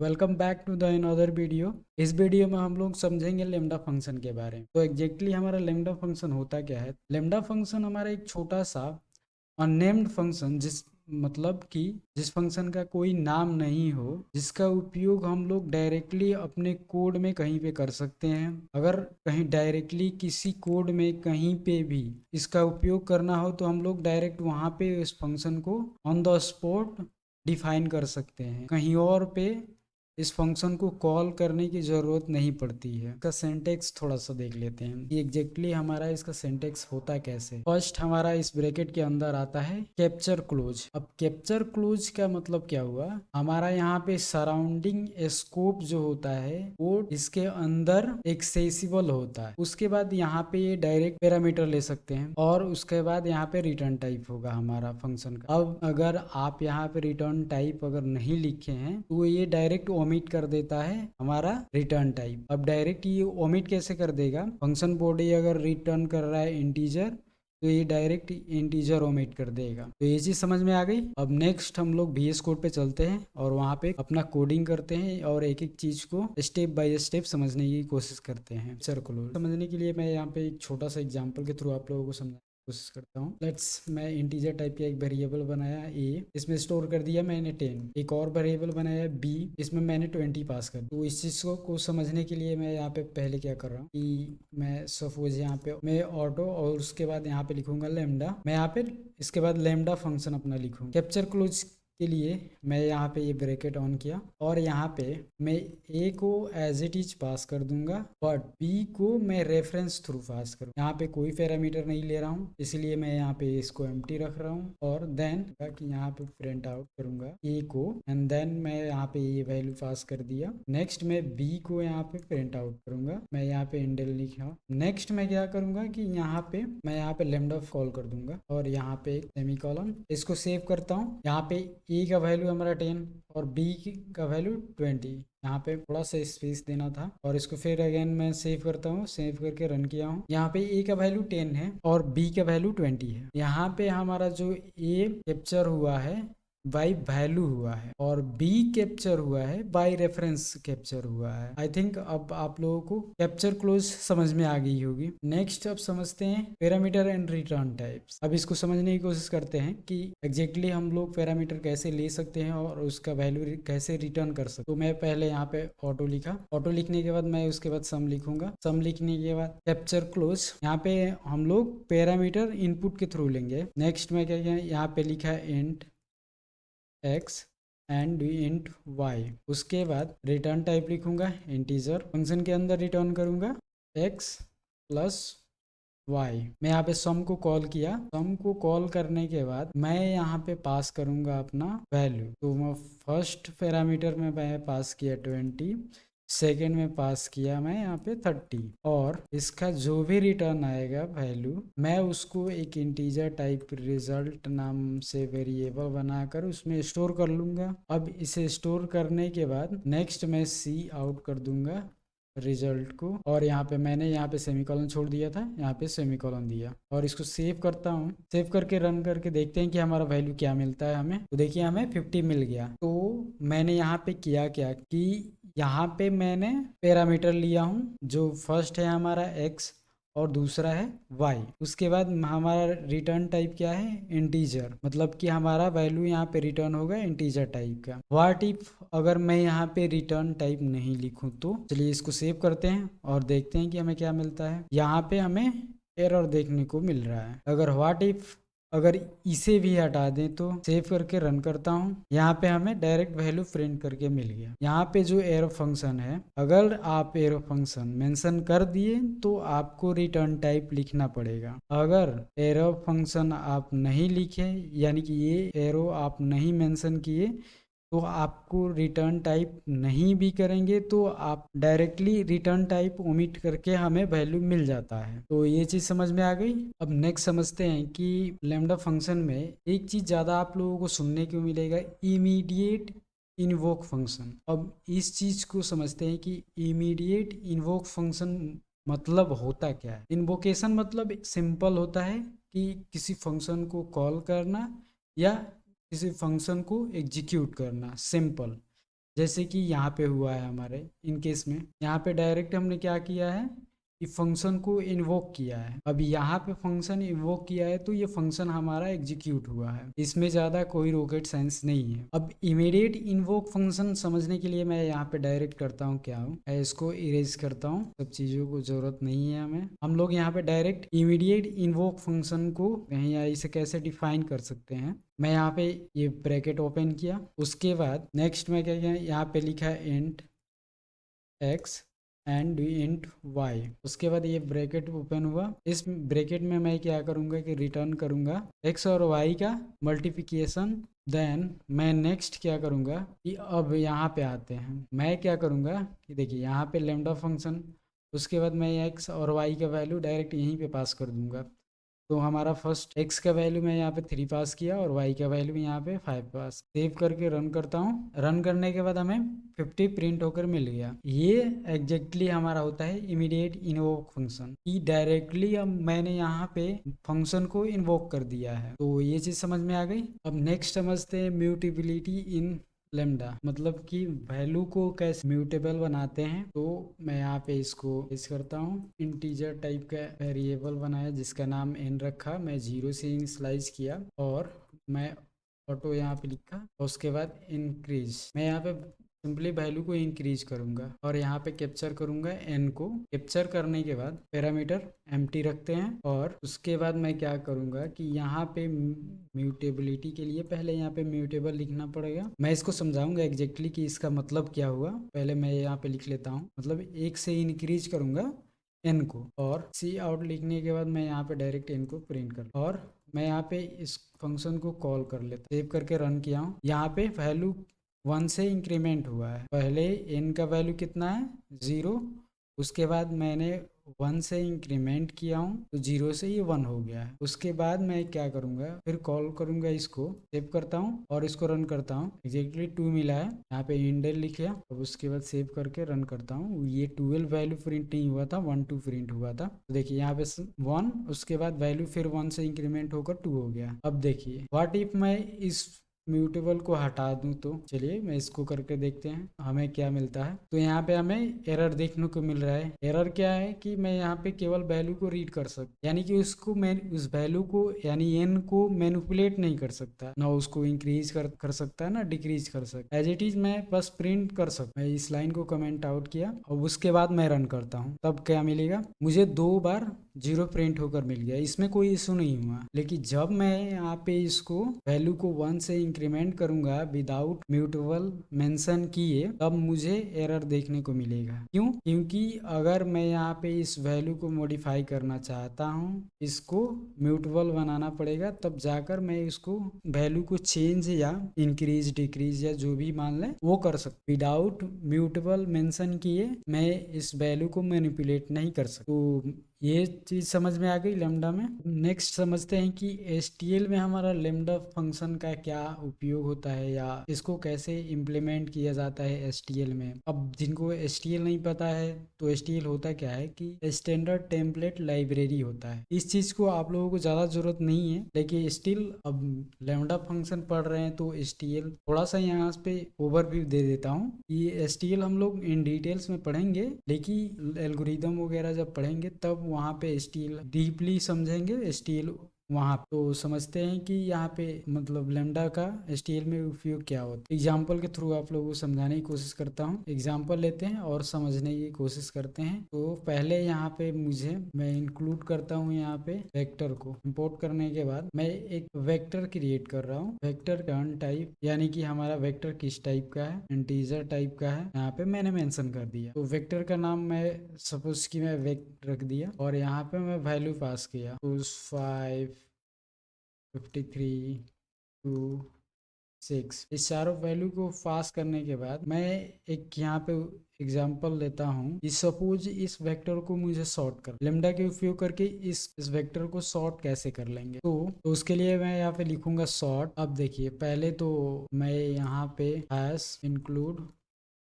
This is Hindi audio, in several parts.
Welcome back to the another video. इस वीडियो में हम लोग समझेंगे लेमडा फंक्शन के बारे में। तो एग्जैक्टली हमारा लेमडा फंक्शन होता क्या है। लेमडा फंक्शन हमारा एक छोटा सा अननेम्ड फंक्शन, जिस फंक्शन का कोई नाम नहीं हो, जिसका उपयोग हम लोग डायरेक्टली अपने कोड में कहीं पे कर सकते हैं। अगर कहीं डायरेक्टली किसी कोड में कहीं पे भी इसका उपयोग करना हो तो हम लोग डायरेक्ट वहाँ पे इस फंक्शन को ऑन द स्पॉट डिफाइन कर सकते हैं। कहीं और पे इस फंक्शन को कॉल करने की ज़रूरत नहीं पड़ती है। इसका सिंटेक्स थोड़ा सा देख लेते हैं कि एग्जैक्टली हमारा इसका सिंटेक्स होता कैसे। फर्स्ट हमारा इस ब्रैकेट के अंदर आता है कैप्चर क्लोज। अब कैप्चर क्लोज का मतलब क्या हुआ, हमारा यहाँ पे सराउंडिंग स्कोप जो होता है वो इसके अंदर एक्सेसिबल होता है। उसके बाद यहाँ पे ये डायरेक्ट पैरामीटर ले सकते हैं और उसके बाद यहाँ पे रिटर्न टाइप होगा हमारा फंक्शन का। अब अगर आप यहाँ पे रिटर्न टाइप अगर नहीं लिखे हैं तो ये डायरेक्ट ओमिट कर देता है हमारा रिटर्न टाइप। अब डायरेक्ट ये ओमिट कैसे कर देगा, फंक्शन बॉडी अगर रिटर्न कर रहा है इंटीजर तो ये डायरेक्ट इंटीजर ओमिट कर देगा। तो ये चीज़ समझ में आ गई। अब नेक्स्ट हम लोग VS कोड पे चलते हैं और वहाँ पे अपना कोडिंग करते हैं और एक एक चीज़ को स्टेप बाय स्टेप समझने की कोशिश करते हैं। सर्कुलर समझने के लिए मैं यहाँ पे एक छोटा सा एग्जाम्पल के थ्रू आप लोगों को समझा कोशिश करता हूँ। मैं इंटीजर टाइप का एक वेरिएबल बनाया a, इसमें स्टोर कर दिया मैंने 10। एक और वेरिएबल बनाया b, इसमें मैंने 20 पास कर दिया। तो इस चीज़ को समझने के लिए मैं यहाँ पे पहले क्या कर रहा हूँ कि मैं सपोज यहाँ पे मैं ऑटो और उसके बाद यहाँ पे लिखूंगा लेमडा। मैं यहाँ पे इसके बाद लेमडा फंक्शन अपना लिखूंगा। कैप्चर क्लोज के लिए मैं यहाँ पे ये ब्रैकेट ऑन किया और यहाँ पे मैं a को एज इट इज पास कर दूंगा बट b को मैं रेफरेंस थ्रू पास करूँ। यहाँ पे कोई पैरामीटर नहीं ले रहा हूँ, इसलिए मैं यहाँ पे इसको एम्प्टी रख रहा हूँ और देन कि यहाँ पे प्रिंट आउट करूंगा a को एंड देन मैं यहाँ पे ये वैल्यू पास कर दिया। नेक्स्ट मैं b को यहाँ पे प्रिंट आउट करूंगा। मैं यहाँ पे इंडेल लिखा। नेक्स्ट मैं क्या करूंगा कि मैं यहाँ पे लेमडा कॉल कर दूंगा और यहाँ पे एक सेमीकोलन, इसको सेव करता हूँ। यहाँ पे ए का वैल्यू हमारा 10 और बी का वैल्यू 20। यहाँ पे थोड़ा सा स्पेस देना था और इसको फिर अगेन मैं सेव करता हूँ। सेव करके रन किया हूँ। यहाँ पे ए का वैल्यू 10 है और बी का वैल्यू 20 है। यहाँ पे हमारा जो ए कैप्चर हुआ है बाई वैल्यू हुआ है और बी कैप्चर हुआ है बाई रेफरेंस कैप्चर हुआ है। आई थिंक अब आप लोगों को कैप्चर क्लोज समझ में आ गई होगी। नेक्स्ट अब समझते हैं पैरामीटर एंड रिटर्न टाइप्स। अब इसको समझने की कोशिश करते हैं कि एग्जैक्टली हम लोग पैरामीटर कैसे ले सकते हैं और उसका वैल्यू कैसे रिटर्न कर सकते। तो मैं पहले यहाँ पे ऑटो लिखा। ऑटो लिखने के बाद मैं उसके बाद सम लिखूंगा। सम लिखने के बाद कैप्चर क्लोज, यहाँ पे हम लोग पैरामीटर इनपुट के थ्रू लेंगे। नेक्स्ट में क्या किया, यहाँ पे लिखा है int x and int y। उसके बाद रिटर्न टाइप लिखूंगा इंटीजर। फंक्शन के अंदर रिटर्न करूंगा x प्लस y। मैं यहाँ पे सम को कॉल किया। सम को कॉल करने के बाद मैं यहाँ पे पास करूंगा अपना वैल्यू। तो मैं फर्स्ट पैरामीटर में मैं पास किया 20, सेकेंड में पास किया मैं यहाँ पे 30 और इसका जो भी रिटर्न आएगा वैल्यू मैं उसको एक इंटीजर टाइप रिजल्ट नाम से वेरिएबल बनाकर उसमें स्टोर कर लूँगा। अब इसे स्टोर करने के बाद नेक्स्ट मैं सी आउट कर दूंगा रिजल्ट को और यहाँ पे मैंने यहाँ पे सेमीकोलन छोड़ दिया था, यहाँ पे सेमीकोलन दिया और इसको सेव करता हूँ। सेव करके रन करके देखते हैं कि हमारा वैल्यू क्या मिलता है हमें। तो देखिए हमें 50 मिल गया। तो मैंने यहाँ पे किया क्या कि यहाँ पे मैंने पैरामीटर लिया हूँ जो फर्स्ट है हमारा x और दूसरा है y। उसके बाद हमारा रिटर्न टाइप क्या है, इंटीजर, मतलब कि हमारा वैल्यू यहाँ पे रिटर्न होगा इंटीजर टाइप का। व्हाट इफ अगर मैं यहाँ पे रिटर्न टाइप नहीं लिखूं तो चलिए इसको सेव करते हैं और देखते हैं कि हमें क्या मिलता है। यहाँ पे हमें एरर देखने को मिल रहा है। अगर इसे भी हटा दें तो सेव करके रन करता हूँ। यहाँ पे हमें डायरेक्ट वैल्यू प्रिंट करके मिल गया। यहाँ पे जो एरो फंक्शन है, अगर आप एरो फंक्शन मेंशन कर दिए तो आपको रिटर्न टाइप लिखना पड़ेगा। अगर एरो फंक्शन आप नहीं लिखे यानी कि ये एरो आप नहीं मेंशन किए तो आपको रिटर्न टाइप नहीं भी करेंगे तो आप डायरेक्टली रिटर्न टाइप ओमिट करके हमें वैल्यू मिल जाता है। तो ये चीज़ समझ में आ गई। अब नेक्स्ट समझते हैं कि लैम्डा फंक्शन में एक चीज़ ज़्यादा आप लोगों को सुनने को मिलेगा, इमीडिएट इन्वोक फंक्शन। अब इस चीज़ को समझते हैं कि इमीडिएट इन्वोक फंक्शन मतलब होता क्या है। इन्वोकेशन मतलब सिंपल होता है कि किसी फंक्शन को कॉल करना या किसी फंक्शन को एग्जीक्यूट करना, सिंपल। जैसे कि यहाँ पे हुआ है हमारे इन केस में, यहाँ पे डायरेक्ट हमने क्या किया है कि फंक्शन को इन्वोक किया है। अब यहाँ पे फंक्शन इन्वोक किया है तो ये फंक्शन हमारा एग्जीक्यूट हुआ है, इसमें ज़्यादा कोई रॉकेट साइंस नहीं है। अब इमीडिएट इन्वोक फंक्शन समझने के लिए मैं यहाँ पे डायरेक्ट करता हूँ क्या हूँ, मैं इसको इरेज करता हूँ, सब चीज़ों को ज़रूरत नहीं है हमें। हम लोग यहाँ पे डायरेक्ट इमीडिएट इन्वोक फंक्शन को कहीं इसे कैसे डिफाइन कर सकते हैं। मैं यहाँ पे ये ब्रैकेट ओपन किया, उसके बाद नेक्स्ट में क्या किया, यहाँ पे लिखा है int x and int y. उसके बाद ये ब्रैकेट ओपन हुआ, इस ब्रैकेट में मैं क्या करूँगा कि रिटर्न करूँगा एक्स और वाई का मल्टीप्लिकेशन। देन मैं नेक्स्ट क्या करूँगा कि अब यहाँ पे आते हैं, मैं क्या करूँगा कि देखिए यहाँ पे लेमडा फंक्शन, उसके बाद मैं एक्स और वाई का वैल्यू डायरेक्ट यहीं पे पास कर दूंगा। तो हमारा फर्स्ट एक्स का वैल्यू मैं यहाँ पे 3 पास किया और वाई का वैल्यू यहाँ पे 5 पास। सेव करके रन करता हूँ, रन करने के बाद हमें 50 प्रिंट होकर मिल गया। ये एग्जैक्टली हमारा होता है इमीडिएट इन्वोक फंक्शन कि डायरेक्टली अब मैंने यहाँ पे फंक्शन को इन्वोक कर दिया है। तो ये चीज़ समझ में आ गई। अब नेक्स्ट समझते हैं म्यूटेबिलिटी इन लेमडा, मतलब कि वैल्यू को कैसे म्यूटेबल बनाते हैं। तो मैं यहाँ पे इसको इस करता हूँ, इंटीजर टाइप का वेरिएबल बनाया जिसका नाम n रखा, मैं 0 से इनिशियलाइज किया और मैं ऑटो यहाँ पे लिखा, उसके बाद इंक्रीज, मैं यहाँ पे सिंपली वैल्यू को इंक्रीज करूंगा और यहाँ पे कैप्चर करूंगा n को। कैप्चर करने के बाद पैरामीटर एम्प्टी रखते हैं और उसके बाद मैं क्या करूंगा कि यहाँ पे म्यूटेबिलिटी के लिए पहले यहाँ पे म्यूटेबल लिखना पड़ेगा। मैं इसको समझाऊंगा एग्जैक्टली कि इसका मतलब क्या हुआ, पहले मैं यहाँ पे लिख लेता हूँ। मतलब 1 से इंक्रीज करूंगा n को और सी आउट लिखने के बाद मैं यहाँ पे डायरेक्ट n को प्रिंट कर, और मैं यहाँ पे इस फंक्शन को कॉल कर लेता, सेव करके रन किया हूँ। यहाँ पे वैल्यू 1 से इंक्रीमेंट हुआ है, पहले n का वैल्यू कितना है 0, उसके बाद मैंने 1 से इंक्रीमेंट किया हूँ तो 0 से ये 1 हो गया है। उसके बाद मैं क्या करूँगा, फिर कॉल करूँगा, इसको सेव करता हूँ और इसको रन करता हूँ। एग्जैक्टली 2 मिला है, यहाँ पे इंडेल लिख लिया। अब उसके बाद सेव करके रन करता हूँ, ये 12 वैल्यू प्रिंट नहीं हुआ था, 1 2 प्रिंट हुआ था। तो देखिए यहाँ पे 1, उसके बाद वैल्यू फिर 1 से इंक्रीमेंट होकर 2 हो गया। अब देखिए व्हाट इफ मैं इस म्यूटेबल को हटा दूं, तो चलिए मैं इसको करके देखते हैं हमें क्या मिलता है। तो यहाँ पे हमें एरर देखने को मिल रहा है। एरर क्या है कि मैं यहाँ पे केवल वैल्यू को रीड कर सकता, यानी कि उसको मैं उस वैल्यू को यानी n को मैनिपुलेट नहीं कर सकता, ना उसको इंक्रीज कर सकता है ना डिक्रीज कर सकता। एज इट इज मैं बस प्रिंट कर सकता। मैं इस लाइन को कमेंट आउट किया और उसके बाद मैं रन करता हूँ, तब क्या मिलेगा, मुझे 2 बार 0 प्रिंट होकर मिल गया, इसमें कोई इशू नहीं हुआ। लेकिन जब मैं यहाँ पे इसको वैल्यू को 1 से इंक्रीमेंट करूंगा विदाउट म्यूटेबल मेंशन किए, तब मुझे एरर देखने को मिलेगा। क्यों? क्योंकि अगर मैं यहाँ पे इस वैल्यू को मॉडिफाई करना चाहता हूँ, इसको म्यूटेबल बनाना पड़ेगा, तब जाकर मैं इसको वैल्यू को चेंज या इंक्रीज डिक्रीज या जो भी मान लें वो कर सकता। विदाउट म्यूटेबल मेंशन किए मैं इस वैल्यू को मैनिपुलेट नहीं कर सकता। तो ये चीज़ समझ में आ गई लेमडा में। नेक्स्ट समझते हैं कि एसटीएल में हमारा लेमडा फंक्शन का क्या उपयोग होता है या इसको कैसे इम्प्लीमेंट किया जाता है एसटीएल में। अब जिनको एसटीएल नहीं पता है, तो एसटीएल होता क्या है कि स्टैंडर्ड टेम्पलेट लाइब्रेरी होता है। इस चीज़ को आप लोगों को ज़्यादा ज़रूरत नहीं है, लेकिन स्टिल अब लेमडा फंक्शन पढ़ रहे हैं तो एसटीएल थोड़ा सा यहाँ पे ओवरव्यू दे देता हूँ। ये एसटीएल हम लोग इन डिटेल्स में पढ़ेंगे, लेकिन एल्गोरिदम वगैरह जब पढ़ेंगे तब वहाँ पे एसटीएल डीपली समझेंगे। एसटीएल वहाँ तो समझते हैं कि यहाँ पे मतलब लेमडा का एसटीएल में उपयोग क्या होता है। एग्जाम्पल के थ्रू आप लोगों को समझाने की कोशिश करता हूँ। एग्जाम्पल लेते हैं और समझने की कोशिश करते हैं। तो पहले यहाँ पे मैं इंक्लूड करता हूँ यहाँ पे वेक्टर को। इंपोर्ट करने के बाद मैं एक वेक्टर क्रिएट कर रहा हूँ। वेक्टर टर्न टाइप, यानी कि हमारा वेक्टर किस टाइप का है, इंटीजर टाइप का है, यहाँ पे मैंने मेंशन कर दिया। तो वेक्टर का नाम मैं सपोज कि मैं वेक्टर रख दिया और यहाँ पे मैं वैल्यू पास किया 5 53 2 6। इस चारों वैल्यू को पास करने के बाद मैं एक यहाँ पे एग्जांपल लेता हूँ कि सपोज इस वेक्टर को मुझे सॉर्ट कर, लेमडा के उपयोग करके इस वेक्टर को सॉर्ट कैसे कर लेंगे। तो उसके लिए मैं यहाँ पे लिखूंगा सॉर्ट। अब देखिए पहले तो मैं यहाँ पे हैश इंक्लूड,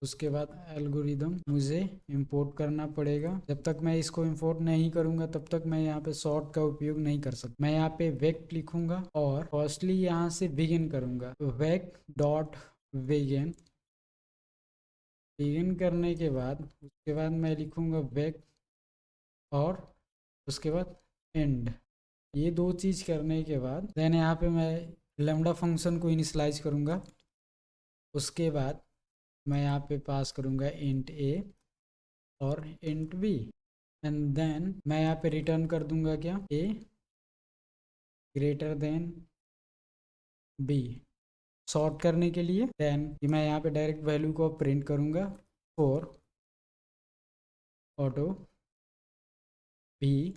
उसके बाद एल्गोरिदम मुझे इंपोर्ट करना पड़ेगा। जब तक मैं इसको इंपोर्ट नहीं करूंगा तब तक मैं यहाँ पे सॉर्ट का उपयोग नहीं कर सकता। मैं यहाँ पे वेक्ट लिखूंगा और फर्स्टली यहाँ से बिगिन करूंगा, तो वेक्ट डॉट बिगिन बिगिन करने के बाद उसके बाद मैं लिखूँगा वेक और उसके बाद एंड। ये दो चीज़ करने के बाद देन यहाँ पे मैं लेमडा फंक्शन को इनिशलाइज करूँगा। उसके बाद मैं यहाँ पे पास करूँगा इंट ए और इंट बी एंड देन मैं यहाँ पे रिटर्न कर दूँगा क्या, ए ग्रेटर देन बी सॉर्ट करने के लिए। देन मैं यहाँ पे डायरेक्ट वैल्यू को प्रिंट करूँगा फॉर ऑटो बी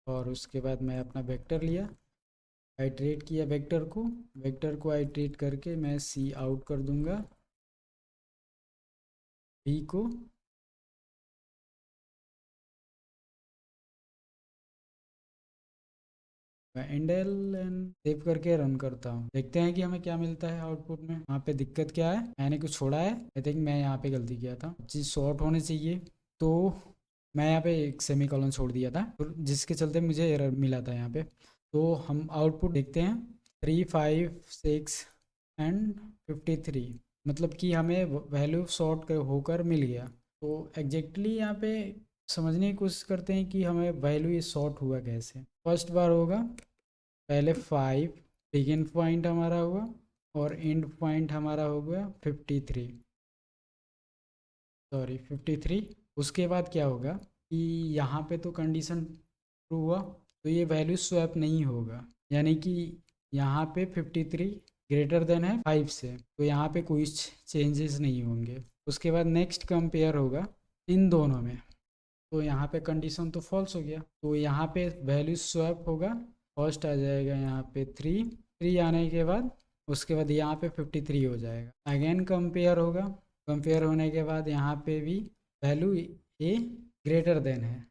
और उसके बाद मैं अपना वेक्टर लिया, आइट्रेट किया वेक्टर को आइट्रेट करके मैं सी आउट कर दूंगा बी को मैं इंडेल एंड सेव करके रन करता हूँ। देखते हैं कि हमें क्या मिलता है आउटपुट में। यहाँ पे दिक्कत क्या है, मैंने कुछ छोड़ा है, आई थिंक मैं यहाँ पे गलती किया था, चीज़ शॉर्ट होनी चाहिए तो मैं यहाँ पे एक सेमी कॉलन छोड़ दिया था जिसके चलते मुझे एरर मिला था यहाँ पे। तो हम आउटपुट देखते हैं 3, 5, 6 एंड 53, मतलब कि हमें वैल्यू शॉर्ट होकर मिल गया। तो एग्जैक्टली यहाँ पे समझने की कोशिश करते हैं कि हमें वैल्यू ये शॉर्ट हुआ कैसे। फर्स्ट बार होगा पहले 5 बिगिन पॉइंट हमारा हुआ और एंड पॉइंट हमारा हो गया 53, सॉरी 53। उसके बाद क्या होगा कि यहाँ पे तो कंडीशन ट्रू हुआ तो ये वैल्यू स्वैप नहीं होगा, यानी कि यहाँ पे 53 ग्रेटर देन है 5 से, तो यहाँ पे कोई चेंजेस नहीं होंगे। उसके बाद नेक्स्ट कंपेयर होगा इन दोनों में, तो यहाँ पे कंडीशन तो फॉल्स हो गया, तो यहाँ पे वैल्यू स्वैप होगा। फर्स्ट आ जाएगा यहाँ पे 3 आने के बाद उसके बाद यहाँ पे 53 हो जाएगा। अगेन कंपेयर होगा, कंपेयर होने के बाद यहाँ पे भी वैल्यू ए ग्रेटर देन है,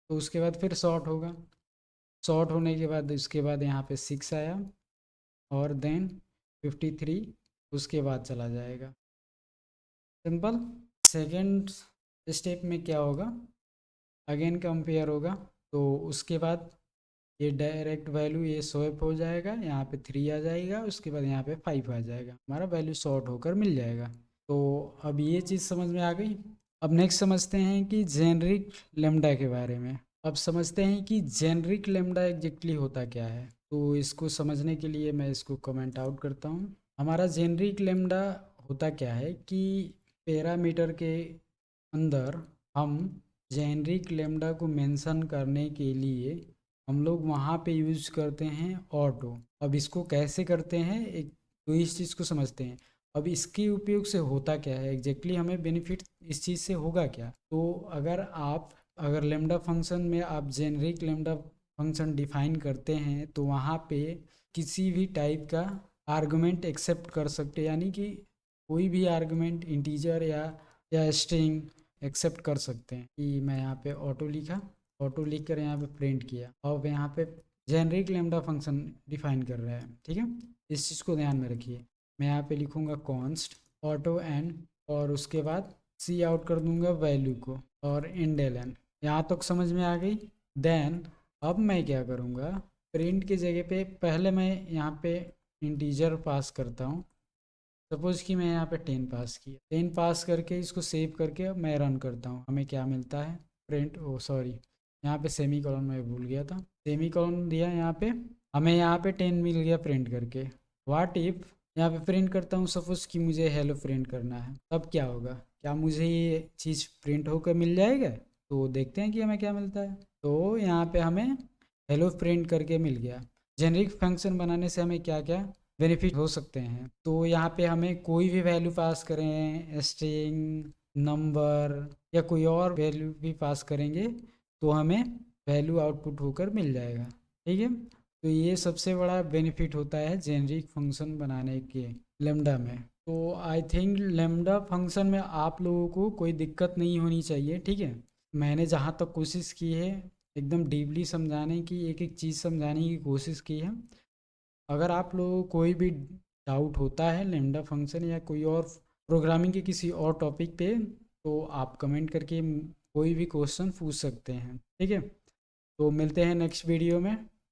तो उसके बाद फिर शॉर्ट होगा। शॉर्ट होने के बाद उसके बाद यहाँ पे 6 आया और देन 53 उसके बाद चला जाएगा। सिंपल। सेकेंड स्टेप में क्या होगा, अगेन कंपेयर होगा, तो उसके बाद ये डायरेक्ट वैल्यू ये स्वैप हो जाएगा, यहाँ पे 3 आ जाएगा, उसके बाद यहाँ पे 5 आ जाएगा, हमारा वैल्यू शॉर्ट होकर मिल जाएगा। तो अब ये चीज़ समझ में आ गई। अब नेक्स्ट समझते हैं कि जेनरिक लेमडा के बारे में। अब समझते हैं कि जेनरिक लेमडा एग्जैक्टली होता क्या है। तो इसको समझने के लिए मैं इसको कमेंट आउट करता हूँ। हमारा जेनरिक लेमडा होता क्या है कि पैरामीटर के अंदर हम जेनरिक लेमडा को मेंशन करने के लिए हम लोग वहाँ पे यूज करते हैं ऑटो। अब इसको कैसे करते हैं, एक तो इस चीज़ को समझते हैं। अब इसके उपयोग से होता क्या है एग्जैक्टली, हमें बेनिफिट इस चीज़ से होगा क्या। तो अगर लेमडा फंक्शन में आप जेनरिक लेमडा फंक्शन डिफाइन करते हैं तो वहाँ पे किसी भी टाइप का आर्गुमेंट एक्सेप्ट कर सकते हैं, यानी कि कोई भी आर्गुमेंट इंटीजर या स्ट्रिंग एक्सेप्ट कर सकते हैं। कि मैं यहाँ पे ऑटो लिखा, ऑटो लिख कर यहाँ पे प्रिंट किया, अब यहाँ पे जेनरिक लेमडा फंक्शन डिफाइन कर रहा है, ठीक है। इस चीज़ को ध्यान में रखिए। मैं यहाँ पे लिखूँगा कॉन्स्ट ऑटो एन और उसके बाद सी आउट कर दूंगा वैल्यू को और इंडेलन। यहाँ तक समझ में आ गई। देन अब मैं क्या करूँगा, प्रिंट की जगह पे पहले मैं यहाँ पे इंटीजर पास करता हूँ। सपोज़ कि मैं यहाँ पे 10 पास किया, 10 पास करके इसको सेव करके मैं रन करता हूँ, हमें क्या मिलता है प्रिंट, ओ सॉरी यहाँ पे सेमी कॉलन मैं भूल गया था, सेमी कॉलन दिया यहाँ पे, हमें यहाँ पे 10 मिल गया प्रिंट करके। व्हाट इफ यहाँ पे प्रिंट करता हूँ, सपोज़ कि मुझे हेलो प्रिंट करना है, तब क्या होगा, क्या मुझे ये चीज़ प्रिंट होकर मिल जाएगा। तो देखते हैं कि हमें क्या मिलता है। तो यहाँ पे हमें हेलो प्रिंट करके मिल गया। जेनरिक फंक्शन बनाने से हमें क्या क्या बेनिफिट हो सकते हैं, तो यहाँ पे हमें कोई भी वैल्यू पास करें, स्ट्रिंग, नंबर या कोई और वैल्यू भी पास करेंगे तो हमें वैल्यू आउटपुट होकर मिल जाएगा, ठीक है। तो ये सबसे बड़ा बेनिफिट होता है जेनरिक फंक्शन बनाने के लेमडा में। तो आई थिंक लेमडा फंक्शन में आप लोगों को कोई दिक्कत नहीं होनी चाहिए, ठीक है। मैंने जहाँ तक कोशिश की है एकदम डीपली समझाने की, एक एक चीज़ समझाने की कोशिश की है। अगर आप लोगों को कोई भी डाउट होता है लेमडा फंक्शन या कोई और प्रोग्रामिंग के किसी और टॉपिक पे, तो आप कमेंट करके कोई भी क्वेश्चन पूछ सकते हैं, ठीक है। तो मिलते हैं नेक्स्ट वीडियो में।